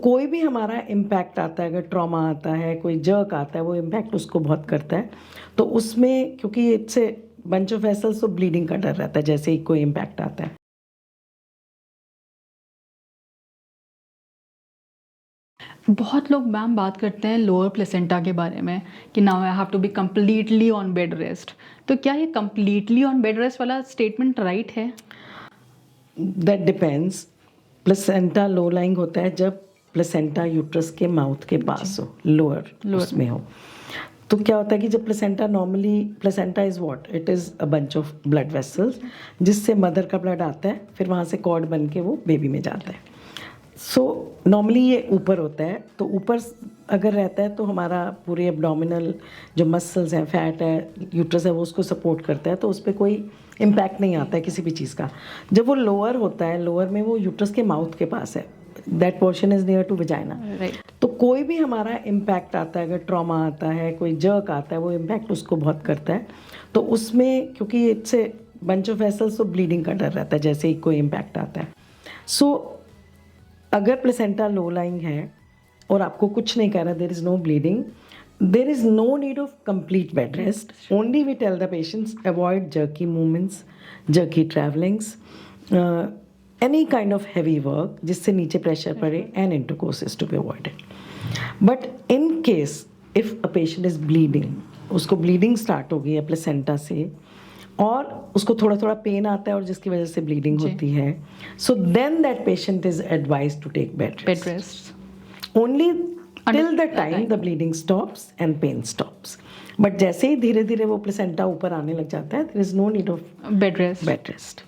कोई भी हमारा इम्पैक्ट आता है, अगर ट्रॉमा आता है, कोई जर्क आता है, वो इम्पैक्ट उसको बहुत करता है। तो उसमें क्योंकि it's a bunch of vessels, तो ब्लीडिंग का डर रहता है जैसे ही कोई इम्पैक्ट आता है। बहुत लोग मैम बात करते हैं लोअर प्लेसेंटा के बारे में कि now I have to be completely on bed rest. तो क्या ये कम्प्लीटली ऑन बेड रेस्ट वाला स्टेटमेंट राइट है? That depends. Placenta low lying होता है जब प्लेसेंटा यूट्रस के माउथ के पास हो, लोअर उसमें हो। तो क्या होता है कि जब placenta normally, placenta is what, it is a bunch of blood vessels जिससे मदर का ब्लड आता है, फिर वहाँ से कॉर्ड बन के वो बेबी में जाता है। सो नॉर्मली ये ऊपर होता है, तो ऊपर अगर रहता है तो हमारा पूरे एब्डोमिनल जो मसल्स हैं, फैट है, यूट्रस है, वो उसको सपोर्ट करता है, तो उस पर कोई इम्पैक्ट नहीं आता है किसी भी चीज़ का। जब वो लोअर होता है, लोअर में वो यूट्रस के माउथ के पास है, that portion is near to vagina. तो कोई भी हमारा इम्पैक्ट आता है, अगर ट्रॉमा आता है, कोई जर्क आता है, वो इम्पैक्ट उसको बहुत करता है। तो उसमें क्योंकि it's a bunch of vessels, तो ब्लीडिंग का डर रहता है जैसे ही कोई इम्पैक्ट आता है। सो अगर प्लेसेंटा लो लाइंग है और आपको कुछ नहीं करना, there is no bleeding, there is no need of complete bed rest. Only we tell the patients avoid jerky movements, jerky travellings, any kind of heavy work जिससे नीचे प्रेशर पड़े, and intercourse is to be avoided. But in case if a patient is bleeding, उसको bleeding start हो गई है placenta से और उसको थोड़ा थोड़ा पेन आता है और जिसकी वजह से ब्लीडिंग होती है, so then that patient is advised to take bed rest only till the time the bleeding stops and pain stops. But जैसे ही धीरे धीरे वो प्लेसेंटा ऊपर आने लग जाता है, there is no need of bed rest. Bed rest.